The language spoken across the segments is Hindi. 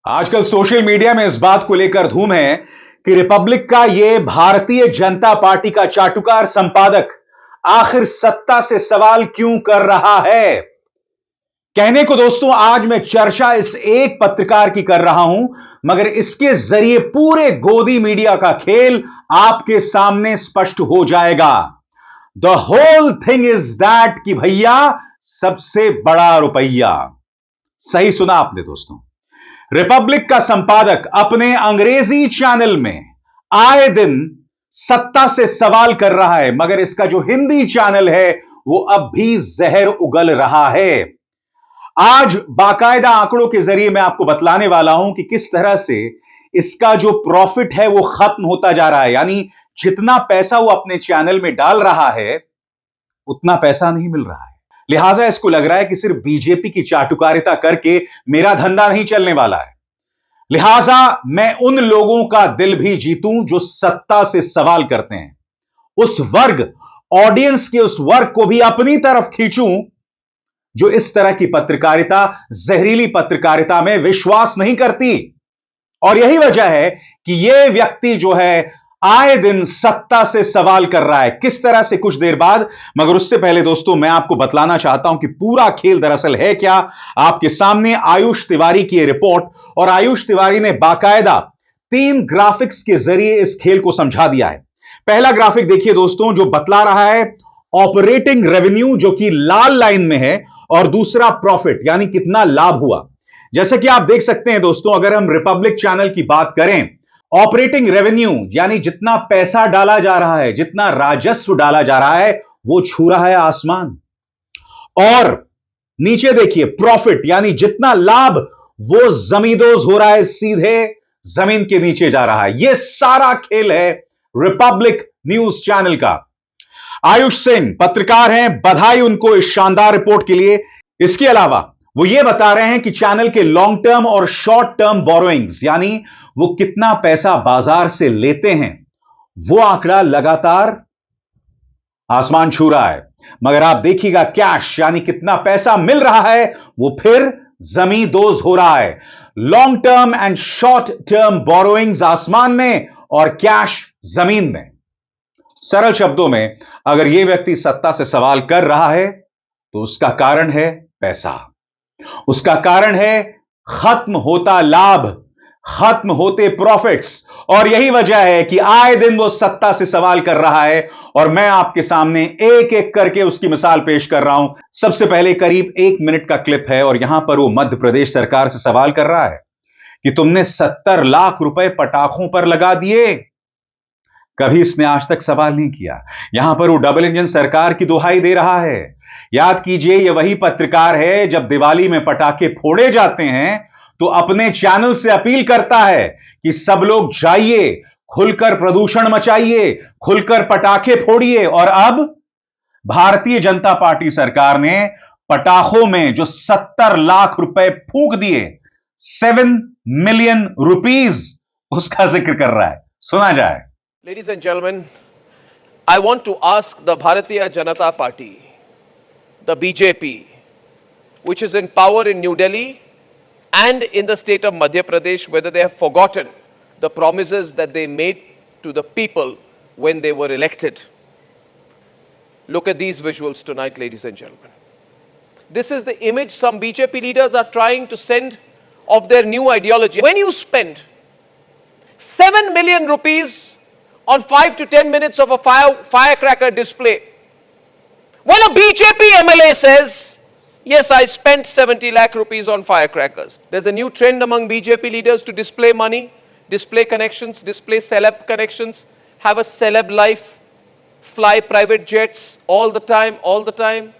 आजकल सोशल मीडिया में इस बात को लेकर धूम है कि रिपब्लिक का यह भारतीय जनता पार्टी का चाटुकार संपादक आखिर सत्ता से सवाल क्यों कर रहा है। कहने को दोस्तों आज मैं चर्चा इस एक पत्रकार की कर रहा हूं, मगर इसके जरिए पूरे गोदी मीडिया का खेल आपके सामने स्पष्ट हो जाएगा। The whole thing is that कि भैया सबसे बड़ा रुपया। सही सुना आपने दोस्तों। रिपब्लिक का संपादक अपने अंग्रेजी चैनल में आए दिन सत्ता से सवाल कर रहा है, मगर इसका जो हिंदी चैनल है वो अब भी जहर उगल रहा है। आज बाकायदा आंकड़ों के जरिए मैं आपको बतलाने वाला हूं कि किस तरह से इसका जो प्रॉफिट है वो खत्म होता जा रहा है। यानी जितना पैसा वो अपने चैनल में डाल रहा है उतना पैसा नहीं मिल रहा है। लिहाजा इसको लग रहा है कि सिर्फ बीजेपी की चाटुकारिता करके मेरा धंधा नहीं चलने वाला है। लिहाजा मैं उन लोगों का दिल भी जीतूं जो सत्ता से सवाल करते हैं, उस वर्ग ऑडियंस के उस वर्ग को भी अपनी तरफ खींचूं जो इस तरह की पत्रकारिता, जहरीली पत्रकारिता में विश्वास नहीं करती। और यही वजह है कि यह व्यक्ति जो है आए दिन सत्ता से सवाल कर रहा है। किस तरह से, कुछ देर बाद। मगर उससे पहले दोस्तों मैं आपको बतलाना चाहता हूं कि पूरा खेल दरअसल है क्या। आपके सामने आयुष तिवारी की यह रिपोर्ट, और आयुष तिवारी ने बाकायदा 3 ग्राफिक्स के जरिए इस खेल को समझा दिया है। पहला ग्राफिक देखिए दोस्तों, जो बतला रहा है ऑपरेटिंग रेवेन्यू जो कि लाल लाइन में है, और दूसरा प्रॉफिट यानी कितना लाभ हुआ। जैसे कि आप देख सकते हैं दोस्तों, अगर हम रिपब्लिक चैनल की बात करें, ऑपरेटिंग रेवेन्यू यानी जितना पैसा डाला जा रहा है, जितना राजस्व डाला जा रहा है, वो छू रहा है आसमान। और नीचे देखिए प्रॉफिट यानी जितना लाभ वो जमींदोज हो रहा है, सीधे जमीन के नीचे जा रहा है। यह सारा खेल है रिपब्लिक न्यूज चैनल का। आयुष सिंह पत्रकार हैं, बधाई उनको इस शानदार रिपोर्ट के लिए। इसके अलावा वो ये बता रहे हैं कि चैनल के लॉन्ग टर्म और शॉर्ट टर्म बोरोइंग्स यानी वो कितना पैसा बाजार से लेते हैं, वो आंकड़ा लगातार आसमान छू रहा है। मगर आप देखिएगा कैश यानी कितना पैसा मिल रहा है, वो फिर जमींदोज हो रहा है। Long term and short term borrowings आसमान में और कैश जमीन में। सरल शब्दों में, अगर यह व्यक्ति सत्ता से सवाल कर रहा है तो उसका कारण है पैसा, उसका कारण है खत्म होता लाभ, खत्म होते प्रॉफिट्स। और यही वजह है कि आए दिन वो सत्ता से सवाल कर रहा है। और मैं आपके सामने एक एक करके उसकी मिसाल पेश कर रहा हूं। सबसे पहले करीब 1 मिनट का क्लिप है, और यहां पर वो मध्य प्रदेश सरकार से सवाल कर रहा है कि तुमने 70 लाख रुपए पटाखों पर लगा दिए। कभी इसने आज तक सवाल नहीं किया। यहां पर वो डबल इंजन सरकार की दुहाई दे रहा है। याद कीजिए, यह वही पत्रकार है जब दिवाली में पटाखे फोड़े जाते हैं तो अपने चैनल से अपील करता है कि सब लोग जाइए, खुलकर प्रदूषण मचाइए, खुलकर पटाखे फोड़िए। और अब भारतीय जनता पार्टी सरकार ने पटाखों में जो 70 लाख रुपए फूंक दिए, 7 मिलियन रुपीस, उसका जिक्र कर रहा है। सुना जाए। Ladies and gentlemen, I want to ask the Bharatiya Janata Party, the BJP, which is in power in New Delhi and in the state of Madhya Pradesh, whether they have forgotten the promises that they made to the people when they were elected. Look at these visuals tonight, ladies and gentlemen. This is the image some BJP leaders are trying to send of their new ideology. When you spend 7 million rupees on 5 to 10 minutes of a firecracker display, when a BJP MLA says, yes, I spent 70 lakh rupees on firecrackers. There's a new trend among BJP leaders to display money, display connections, display celeb connections, have a celeb life, fly private jets all the time,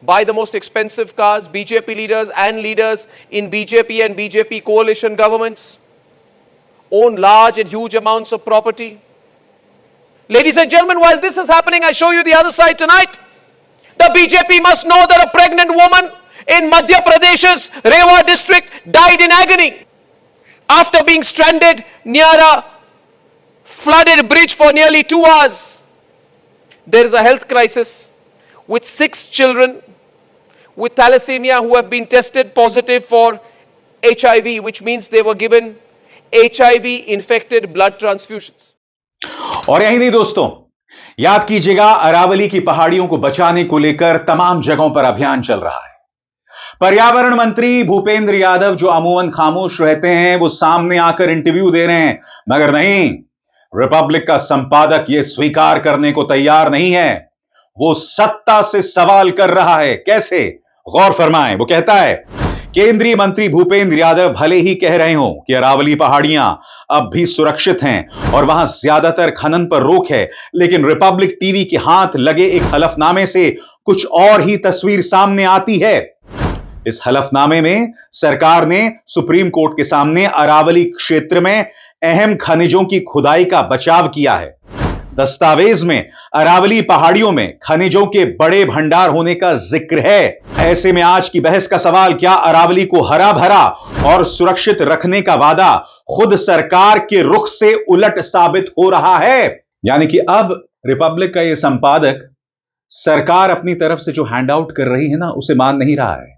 buy the most expensive cars. BJP leaders and leaders in BJP and BJP coalition governments own large and huge amounts of property. Ladies and gentlemen, while this is happening, I show you the other side tonight. The BJP must know that a pregnant woman in Madhya Pradesh's Rewa district died in agony after being stranded near a flooded bridge for nearly 2 hours. There is a health crisis with 6 children with thalassemia who have been tested positive for HIV, which means they were given HIV-infected blood transfusions. और यही नहीं दोस्तों, याद कीजिएगा, अरावली की पहाड़ियों को बचाने को लेकर तमाम जगहों पर अभियान चल रहा है। पर्यावरण मंत्री भूपेंद्र यादव, जो अमूमन खामोश रहते हैं, वो सामने आकर इंटरव्यू दे रहे हैं, मगर नहीं, रिपब्लिक का संपादक यह स्वीकार करने को तैयार नहीं है। वो सत्ता से सवाल कर रहा है। कैसे? गौर फरमाएं। वो कहता है, केंद्रीय मंत्री भूपेंद्र यादव भले ही कह रहे हो कि अरावली पहाड़ियां अब भी सुरक्षित हैं और वहां ज्यादातर खनन पर रोक है, लेकिन रिपब्लिक टीवी के हाथ लगे एक हलफनामे से कुछ और ही तस्वीर सामने आती है। इस हलफनामे में सरकार ने सुप्रीम कोर्ट के सामने अरावली क्षेत्र में अहम खनिजों की खुदाई का बचाव किया है। दस्तावेज में अरावली पहाड़ियों में खनिजों के बड़े भंडार होने का जिक्र है। ऐसे में आज की बहस का सवाल, क्या अरावली को हरा भरा और सुरक्षित रखने का वादा खुद सरकार के रुख से उलट साबित हो रहा है? यानी कि अब रिपब्लिक का यह संपादक सरकार अपनी तरफ से जो हैंडआउट कर रही है ना, उसे मान नहीं रहा है,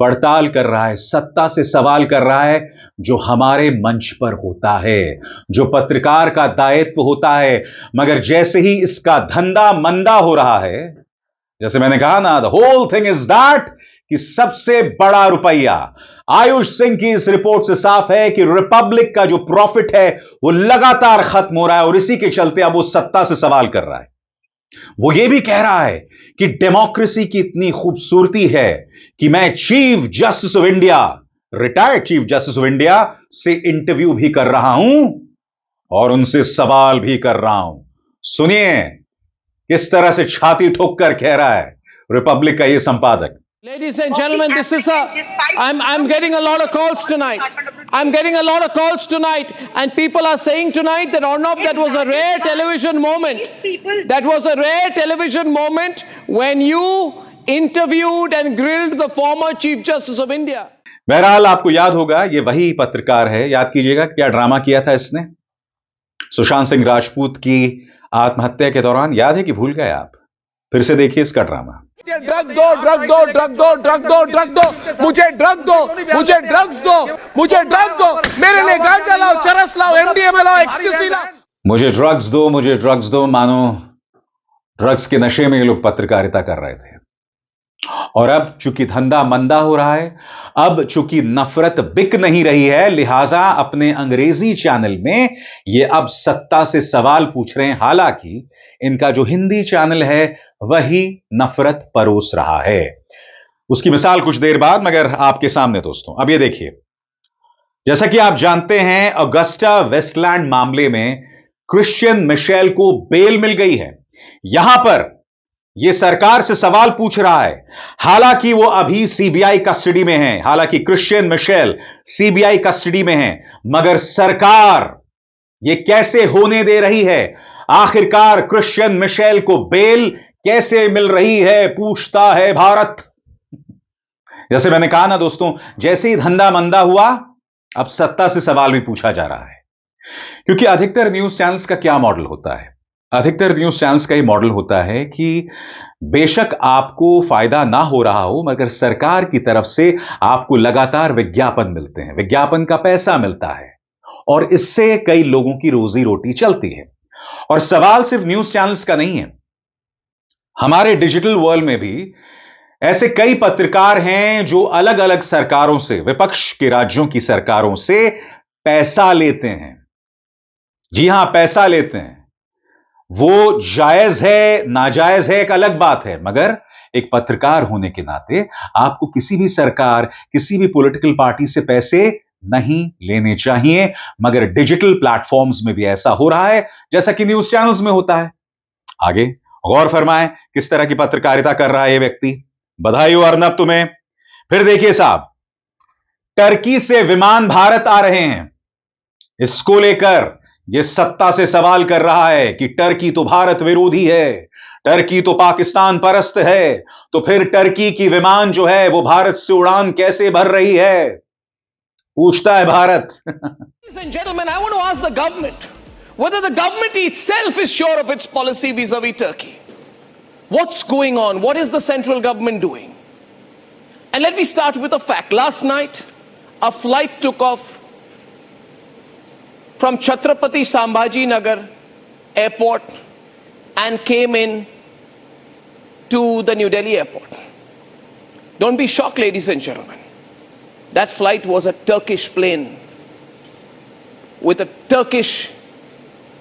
पड़ताल कर रहा है, सत्ता से सवाल कर रहा है, जो हमारे मंच पर होता है, जो पत्रकार का दायित्व होता है। मगर जैसे ही इसका धंधा मंदा हो रहा है, जैसे मैंने कहा ना, the whole thing is that कि सबसे बड़ा रुपया आयुष सिंह की इस रिपोर्ट से साफ है कि रिपब्लिक का जो प्रॉफिट है वो लगातार खत्म हो रहा है, और इसी के चलते अब वो सत्ता से सवाल कर रहा है। वो ये भी कह रहा है कि डेमोक्रेसी की इतनी खूबसूरती है कि मैं chief justice of India, retired chief justice of India से इंटरव्यू भी कर रहा हूं और उनसे सवाल भी कर रहा हूं। सुनिए किस तरह से छाती ठोक कर कह रहा है रिपब्लिक का यह संपादक। Ladies and gentlemen, this is I'm getting a lot of calls tonight. I'm getting a lot of calls tonight, and people are saying tonight that Arnab, that was a rare television moment. That was a rare television moment when you interviewed and grilled the former Chief Justice of India. बहरहाल आपको याद होगा, ये वही पत्रकार है, याद कीजिएगा क्या ड्रामा किया था इसने सुशांत सिंह राजपूत की आत्महत्या के दौरान। याद है कि भूल गए आप? फिर से देखिए इसका ड्रामा। ड्रग दो, ड्रग दो, ड्रग दो, ड्रग दो, ड्रग दो, मुझे ड्रग दो, मुझे ड्रग्स दो, मुझे ड्रग दो, मेरे लिए गांजा लाओ, चरस लाओ, एमडीएमए लाओ, एक्सक्यूसी लाओ, मुझे ड्रग्स दो, मुझे ड्रग्स दो। मानो ड्रग्स के नशे में ये लोग पत्रकारिता कर रहे थे। और अब चूंकि धंधा मंदा हो रहा है, अब चूंकि नफरत बिक नहीं रही है, लिहाजा अपने अंग्रेजी चैनल में ये अब सत्ता से सवाल पूछ रहे हैं। हालांकि इनका जो हिंदी चैनल है वही नफरत परोस रहा है। उसकी मिसाल कुछ देर बाद, मगर आपके सामने दोस्तों अब ये देखिए। जैसा कि आप जानते हैं, अगस्टा वेस्टलैंड मामले में क्रिश्चियन मिशेल को बेल मिल गई है। यहां पर यह सरकार से सवाल पूछ रहा है। हालांकि वो अभी सीबीआई कस्टडी में है, हालांकि क्रिश्चियन मिशेल सीबीआई कस्टडी में है, मगर सरकार यह कैसे होने दे रही है? आखिरकार क्रिश्चियन मिशेल को बेल कैसे मिल रही है, पूछता है भारत। जैसे मैंने कहा ना दोस्तों, जैसे ही धंधा मंदा हुआ, अब सत्ता से सवाल भी पूछा जा रहा है। क्योंकि अधिकतर न्यूज चैनल्स का क्या मॉडल होता है? अधिकतर न्यूज चैनल्स का यह मॉडल होता है कि बेशक आपको फायदा ना हो रहा हो, मगर सरकार की तरफ से आपको लगातार विज्ञापन मिलते हैं, विज्ञापन का पैसा मिलता है, और इससे कई लोगों की रोजी रोटी चलती है। और सवाल सिर्फ न्यूज चैनल्स का नहीं है, हमारे डिजिटल वर्ल्ड में भी ऐसे कई पत्रकार हैं जो अलग अलग सरकारों से, विपक्ष के राज्यों की सरकारों से पैसा लेते हैं। जी हां, पैसा लेते हैं। वो जायज है नाजायज है एक अलग बात है, मगर एक पत्रकार होने के नाते आपको किसी भी सरकार, किसी भी पॉलिटिकल पार्टी से पैसे नहीं लेने चाहिए। मगर डिजिटल प्लेटफॉर्म्स में भी ऐसा हो रहा है जैसा कि न्यूज चैनल्स में होता है। आगे गौर फरमाएं किस तरह की पत्रकारिता कर रहा है यह व्यक्ति। बधाई हो अर्नब तुम्हें। फिर देखिए साहब, टर्की से विमान भारत आ रहे हैं। इसको लेकर यह सत्ता से सवाल कर रहा है कि टर्की तो भारत विरोधी है, टर्की तो पाकिस्तान परस्त है, तो फिर टर्की की विमान जो है वो भारत से उड़ान कैसे भर रही है, पूछता है Bharat. Ladies and gentlemen, I want to ask the government whether the government itself is sure of its policy vis-a-vis Turkey. What's going on? What is the central government doing? And let me start with a fact. Last night, a flight took off from Chhatrapati Sambhaji Nagar airport and came in to the New Delhi airport. Don't be shocked, ladies and gentlemen. That flight was a Turkish plane with a Turkish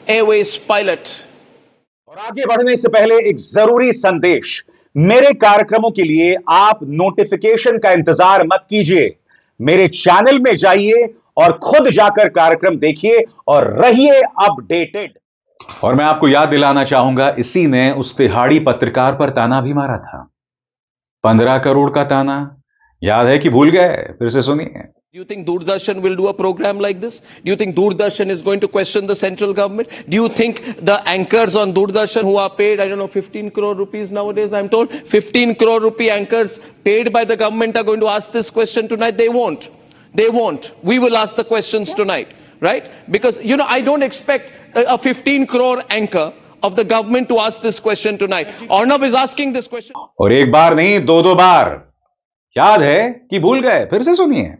Airways pilot. और आगे बढ़ने से पहले एक जरूरी संदेश। मेरे कार्यक्रमों के लिए आप नोटिफिकेशन का इंतजार मत कीजिए। मेरे चैनल में जाइए और खुद जाकर कार्यक्रम देखिए और रहिए अपडेटेड। और मैं आपको याद दिलाना चाहूंगा, इसी ने उस तिहाड़ी पत्रकार पर ताना भी मारा था। 15 करोड़ का ताना याद है कि भूल गए? फिर से सुनिए। Do you think Doordarshan will do a program like this? Do you think Doordarshan is going to question the central government? Do you think the anchors on Doordarshan who are paid, I don't know, 15 crore rupees nowadays, I'm told, 15 crore rupee anchors paid by the government are going to ask this question tonight? They won't. They won't. We will ask the questions tonight, right? Because, you know, I don't expect a 15 crore anchor of the government to ask this question tonight. Arnab is asking this question. और एक बार नहीं, दो बार। याद है कि भूल गए? फिर से सुनिए।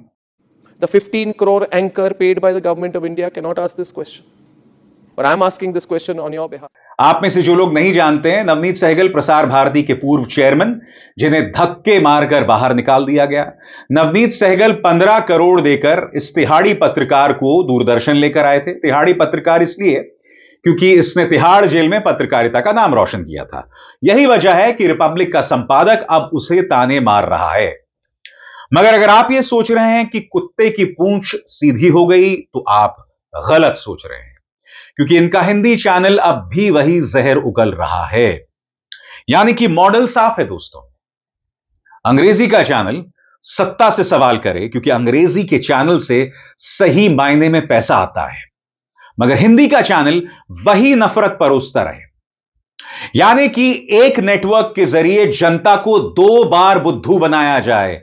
The 15 crore anchor paid by the government of India cannot ask this question. But I'm asking this question on your behalf. आप में से जो लोग नहीं जानते हैं, नवनीत सहगल प्रसार भारती के पूर्व चेयरमैन, जिन्हें धक्के मारकर बाहर निकाल दिया गया। नवनीत सहगल 15 करोड़ देकर इस तिहाड़ी पत्रकार को दूरदर्शन लेकर आए थे। तिहाड़ी पत्रकार इसलिए क्योंकि इसने तिहाड़ जेल में पत्रकारिता का नाम रोशन किया था। यही वजह है कि रिपब्लिक का संपादक अब उसे ताने मार रहा है। मगर अगर आप यह सोच रहे हैं कि कुत्ते की पूंछ सीधी हो गई, तो आप गलत सोच रहे हैं, क्योंकि इनका हिंदी चैनल अब भी वही जहर उगल रहा है। यानी कि मॉडल साफ है दोस्तों। अंग्रेजी का चैनल सत्ता से सवाल करे, क्योंकि अंग्रेजी के चैनल से सही मायने में पैसा आता है, मगर हिंदी का चैनल वही नफरत परोसता रहे। यानी कि एक नेटवर्क के जरिए जनता को 2 बार बुद्धू बनाया जाए।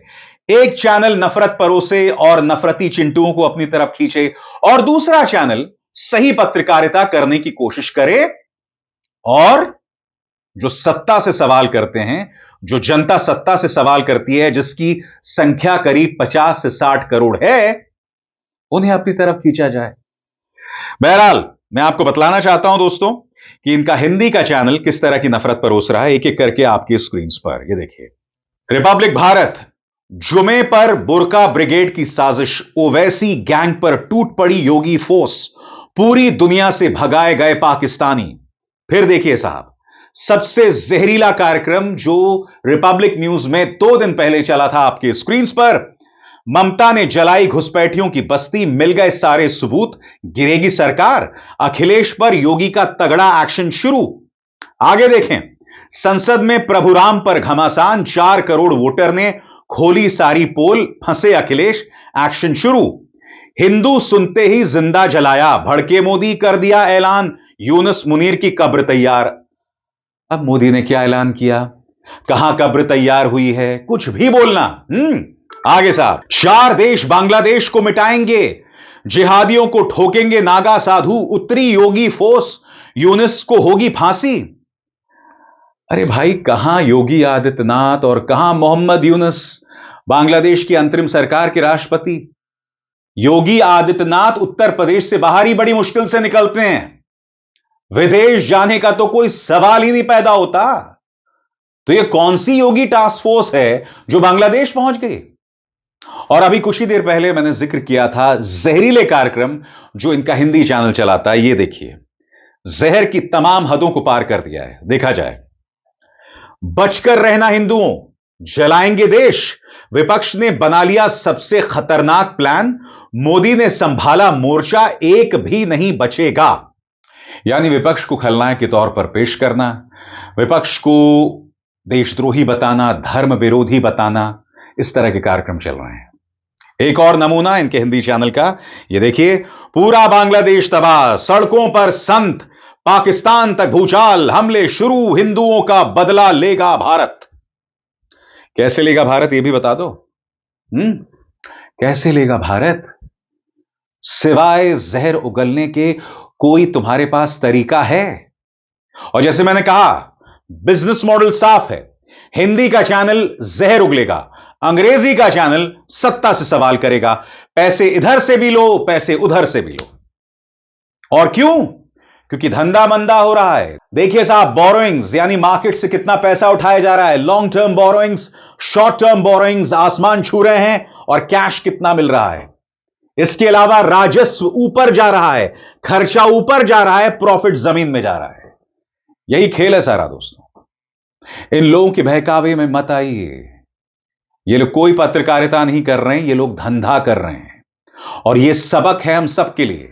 एक चैनल नफरत परोसे और नफरती चिंटुओं को अपनी तरफ खींचे, और दूसरा चैनल सही पत्रकारिता करने की कोशिश करे, और जो सत्ता से सवाल करते हैं, जो जनता सत्ता से सवाल करती है, जिसकी संख्या करीब 50 से 60 करोड़ है, उन्हें अपनी तरफ खींचा जाए। बहरहाल, मैं आपको बतलाना चाहता हूं दोस्तों कि इनका हिंदी का चैनल किस तरह की नफरत परोस रहा है, एक एक करके आपकी स्क्रीन पर ये देखिए। रिपब्लिक भारत, जुमे पर बुर्का ब्रिगेड की साजिश, ओवैसी गैंग पर टूट पड़ी योगी फोर्स, पूरी दुनिया से भगाए गए पाकिस्तानी। फिर देखिए साहब, सबसे जहरीला कार्यक्रम जो रिपब्लिक न्यूज में 2 दिन पहले चला था आपके स्क्रीन पर। ममता ने जलाई घुसपैठियों की बस्ती, मिल गए सारे सबूत, गिरेगी सरकार, अखिलेश पर योगी का तगड़ा एक्शन शुरू। आगे देखें, संसद में प्रभुराम पर घमासान, 4 करोड़ वोटर ने खोली सारी पोल, फंसे अखिलेश, एक्शन शुरू। हिंदू सुनते ही जिंदा जलाया, भड़के मोदी, कर दिया ऐलान, यूनुस मुनीर की कब्र तैयार। अब मोदी ने क्या ऐलान किया, कहां कब्र तैयार हुई है, कुछ भी बोलना। आगे साहब, 4 देश बांग्लादेश को मिटाएंगे, जिहादियों को ठोकेंगे नागा साधु, उतरी योगी फोर्स, यूनुस को होगी फांसी। अरे भाई, कहां योगी आदित्यनाथ और कहां मोहम्मद यूनुस, बांग्लादेश की अंतरिम सरकार के राष्ट्रपति। योगी आदित्यनाथ उत्तर प्रदेश से बाहर ही बड़ी मुश्किल से निकलते हैं, विदेश जाने का तो कोई सवाल ही नहीं पैदा होता। तो यह कौन सी योगी टास्क फोर्स है जो बांग्लादेश पहुंच गई? और अभी कुछ ही देर पहले मैंने जिक्र किया था जहरीले कार्यक्रम जो इनका हिंदी चैनल चलाता है। यह देखिए, जहर की तमाम हदों को पार कर दिया है। देखा जाए, बचकर रहना हिंदुओं, जलाएंगे देश, विपक्ष ने बना लिया सबसे खतरनाक प्लान, मोदी ने संभाला मोर्चा, एक भी नहीं बचेगा। यानी विपक्ष को खलनायक के तौर पर पेश करना, विपक्ष को देशद्रोही बताना, धर्म विरोधी बताना, इस तरह के कार्यक्रम चल रहे हैं। एक और नमूना इनके हिंदी चैनल का, यह देखिए, पूरा बांग्लादेश तबाह, सड़कों पर संत, पाकिस्तान तक भूचाल, हमले शुरू, हिंदुओं का बदला लेगा भारत। कैसे लेगा भारत, यह भी बता दो। कैसे लेगा भारत? सिवाय जहर उगलने के कोई तुम्हारे पास तरीका है? और जैसे मैंने कहा, बिजनेस मॉडल साफ है, हिंदी का चैनल जहर उगलेगा, अंग्रेजी का चैनल सत्ता से सवाल करेगा। पैसे इधर से भी लो, पैसे उधर से भी लो। और क्यों? क्योंकि धंधा मंदा हो रहा है। देखिए साहब, बोरोइंग्स यानी मार्केट से कितना पैसा उठाया जा रहा है। Long term borrowings, short term borrowings आसमान छू रहे हैं और कैश कितना मिल रहा है। इसके अलावा राजस्व ऊपर जा रहा है, खर्चा ऊपर जा रहा है, प्रॉफिट जमीन में जा रहा है। यही खेल है सारा दोस्तों। इन लोगों के बहकावे में मत आइए। ये लोग कोई पत्रकारिता नहीं कर रहे हैं, ये लोग धंधा कर रहे हैं। और ये सबक है हम सब के लिए।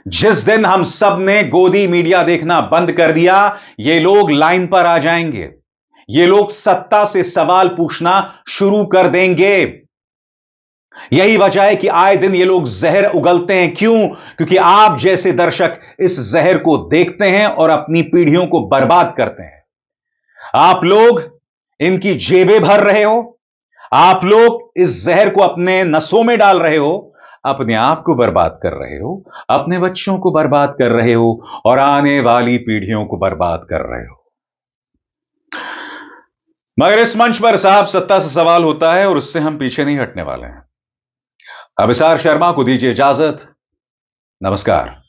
जिस दिन हम सब ने गोदी मीडिया देखना बंद कर दिया, ये लोग लाइन पर आ जाएंगे। ये लोग सत्ता से सवाल पूछना शुरू कर देंगे। यही वजह है कि आए दिन ये लोग जहर उगलते हैं। क्यों? क्योंकि आप जैसे दर्शक इस जहर को देखते हैं और अपनी पीढ़ियों को बर्बाद करते हैं। आप लोग इनकी जेबें भर रहे हो, आप लोग इस जहर को अपने नसों में डाल रहे हो, अपने आप को बर्बाद कर रहे हो, अपने बच्चों को बर्बाद कर रहे हो और आने वाली पीढ़ियों को बर्बाद कर रहे हो। मगर इस मंच पर साहब सत्ता से सवाल होता है और उससे हम पीछे नहीं हटने वाले हैं। अभिसार शर्मा को दीजिए इजाजत। नमस्कार।